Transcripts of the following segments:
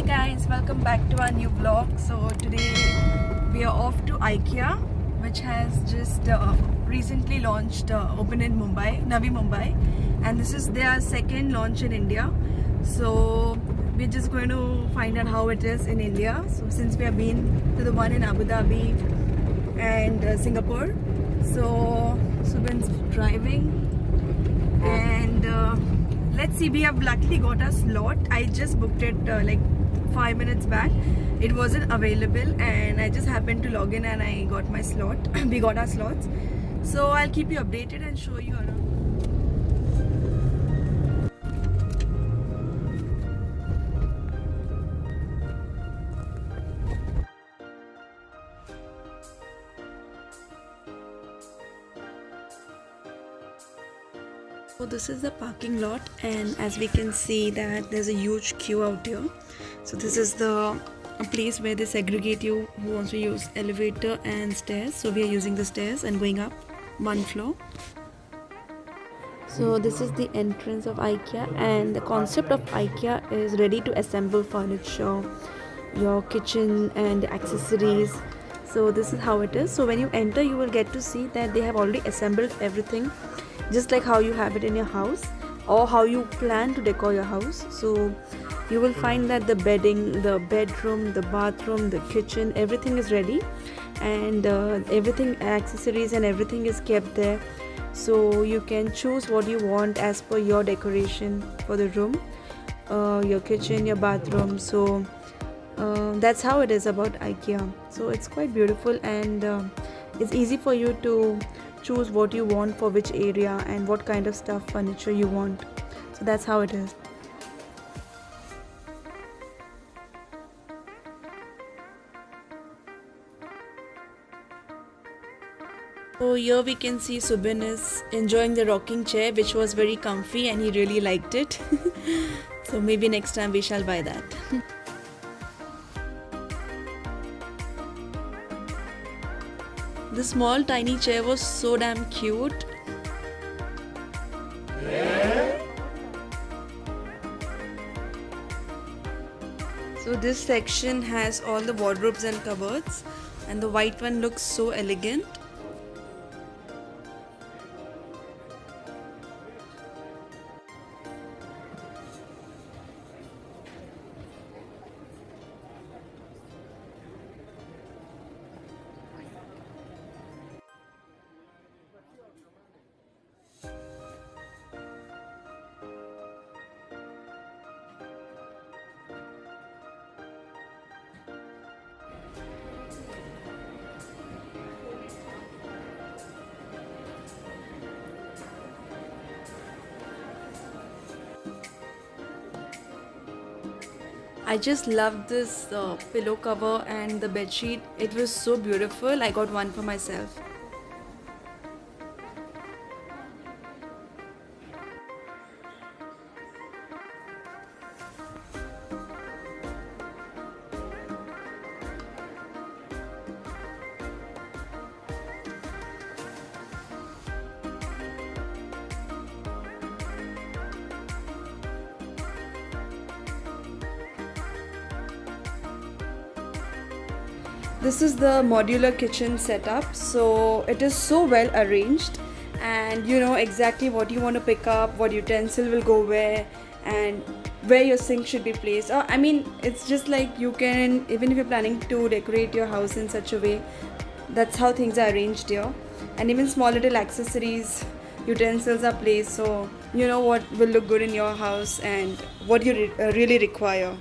Hi guys, welcome back to our new vlog. So today we are off to IKEA, which has just recently launched, opened in Mumbai, Navi Mumbai, and this is their second launch in India. So we're just going to find out how it is in India. So since we have been to the one in Abu Dhabi and Singapore, so Subin's driving and let's see. We have luckily got a slot. I just booked it like 5 minutes back. It wasn't available and I just happened to log in and I got my slot. We got our slots, so I'll keep you updated and show you around. So this is the parking lot, and as we can see that there's a huge queue out here. So this is a place where they segregate you who wants to use elevator and stairs. So we are using the stairs and going up one floor. So this is the entrance of IKEA, and the concept of IKEA is ready to assemble furniture, your kitchen and accessories. So this is how it is. So when you enter, you will get to see that they have already assembled everything, just like how you have it in your house or how you plan to decor your house. So you will find that the bedding, the bedroom, the bathroom, the kitchen, everything is ready, and everything, accessories and everything is kept there. So you can choose what you want as per your decoration for the room, your kitchen, your bathroom. So that's how it is about IKEA. So it's quite beautiful, and it's easy for you to choose what you want for which area and what kind of stuff, furniture you want. So that's how it is. So here we can see Subin is enjoying the rocking chair, which was very comfy and he really liked it. So maybe next time we shall buy that. The small tiny chair was so damn cute. So this section has all the wardrobes and cupboards, and the white one looks so elegant. I just loved this pillow cover and the bed sheet. It was so beautiful. I got one for myself. This is the modular kitchen setup. So it is so well arranged, and you know exactly what you want to pick up, what utensil will go where, and where your sink should be placed. I mean, it's just like you can, even if you're planning to decorate your house in such a way, that's how things are arranged here. And even small little accessories, utensils are placed, so you know what will look good in your house and what you really require.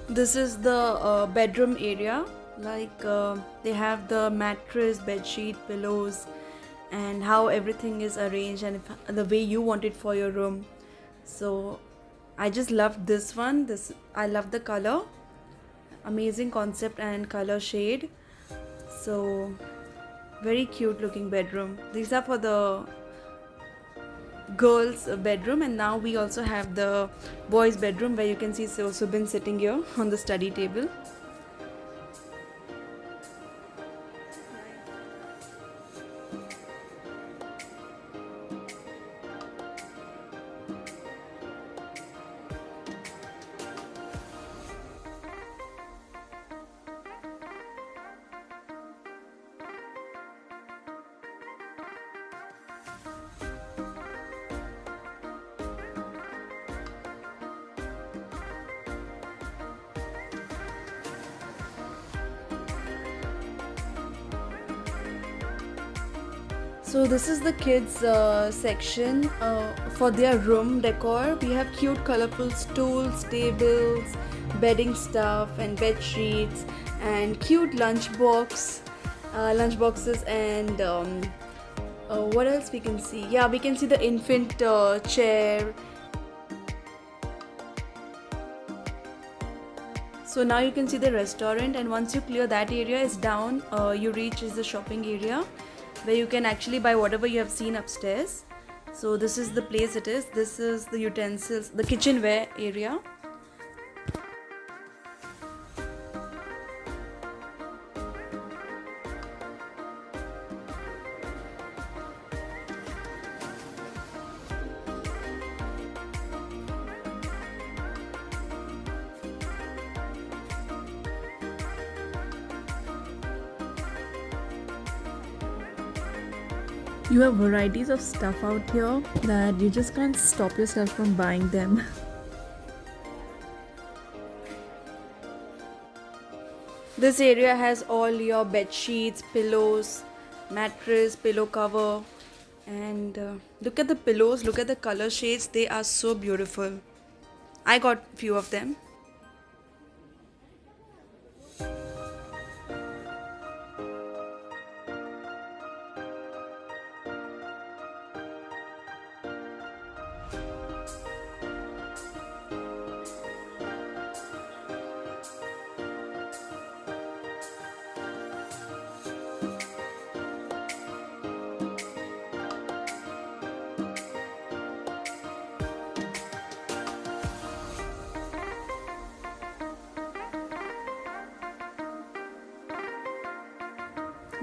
This is the bedroom area. Like they have the mattress, bed sheet, pillows, and how everything is arranged and the way you want it for your room. So I just loved this one. I love the color. Amazing concept and color shade. So very cute looking bedroom. These are for the girls bedroom, and now we also have the boys bedroom where you can see Subin sitting here on the study table. So this is the kids section for their room decor. We have cute colorful stools, tables, bedding stuff and bed sheets, and cute lunchboxes, and what else we can see? Yeah, we can see the infant chair. So now you can see the restaurant, and once you clear that area, is down you reach is the shopping area, where you can actually buy whatever you have seen upstairs. So this is the place it is. This is the utensils, the kitchenware area. You have varieties of stuff out here that you just can't stop yourself from buying them. This area has all your bed sheets, pillows, mattress, pillow cover, and look at the pillows, look at the color shades, they are so beautiful. I got few of them.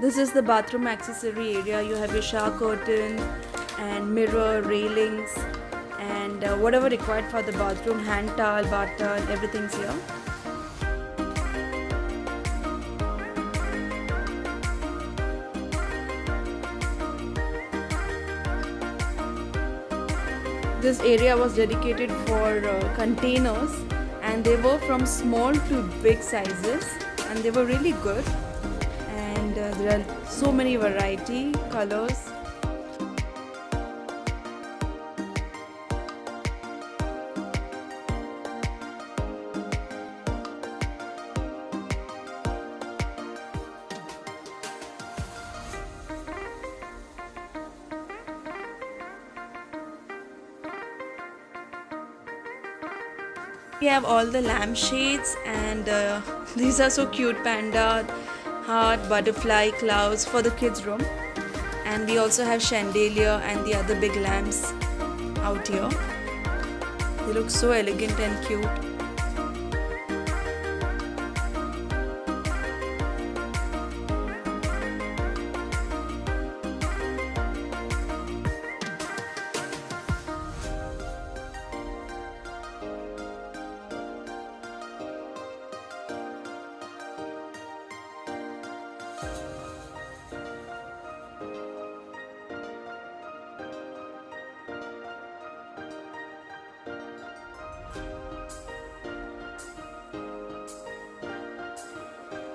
This is the bathroom accessory area. You have your shower curtain and mirror, railings, and whatever required for the bathroom, hand towel, bath towel, everything's here. This area was dedicated for containers, and they were from small to big sizes, and they were really good. And there are so many variety colors. We have all the lampshades, and these are so cute. Panda, heart, butterfly, clouds for the kids room. And we also have chandelier and the other big lamps out here. They look so elegant and cute.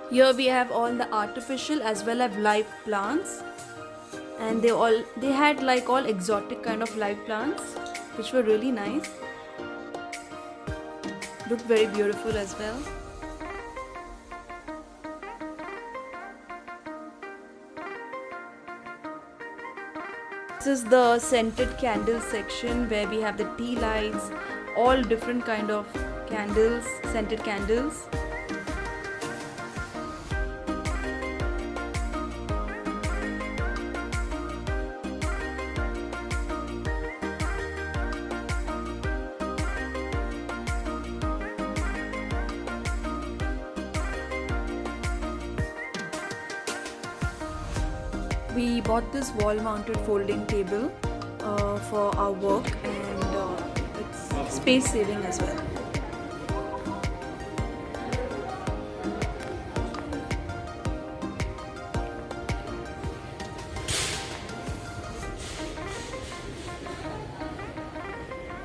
Here we have all the artificial as well as live plants, and they had like all exotic kind of live plants which were really nice. Looked very beautiful as well. This is the scented candle section where we have the tea lights, all different kind of candles, scented candles. We bought this wall-mounted folding table for our work, and it's space-saving as well.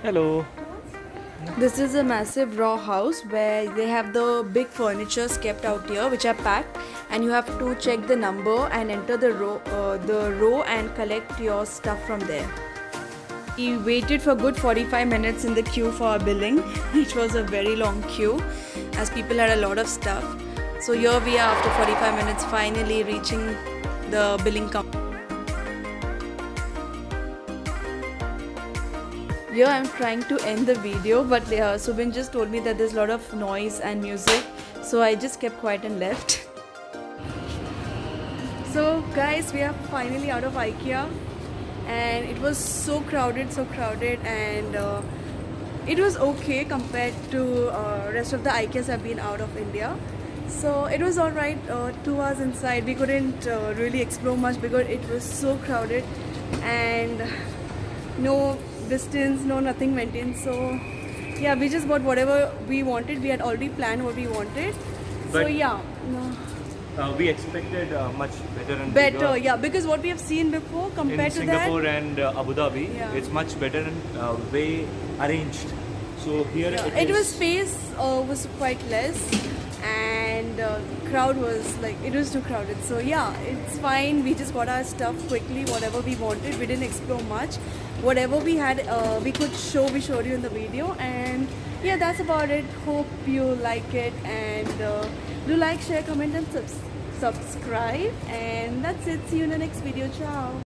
Hello. This is a massive raw house where they have the big furnitures kept out here, which are packed, and you have to check the number and enter the row and collect your stuff from there. We waited for good 45 minutes in the queue for our billing. It was a very long queue as people had a lot of stuff. So here we are after 45 minutes, finally reaching the billing counter. Here I'm trying to end the video, but Subin just told me that there's a lot of noise and music, so I just kept quiet and left. So guys, we are finally out of IKEA, and it was so crowded, and it was okay compared to rest of the IKEAs I've been out of India. So it was alright. 2 hours inside, we couldn't really explore much because it was so crowded and no distance, no nothing maintained. So yeah, we just bought whatever we wanted. We had already planned what we wanted. But so yeah, we expected much better and better, bigger. yeah, because what we have seen before compared in to Singapore that, and Abu Dhabi, yeah, it's much better and way arranged. So here it was space was quite less, and crowd was like, it was too crowded. So yeah, it's fine. We just got our stuff quickly, whatever we wanted. We didn't explore much. Whatever we had, we could show, we showed you in the video. And yeah, that's about it. Hope you like it, and do like, share, comment and subscribe. And that's it. See you in the next video. Ciao.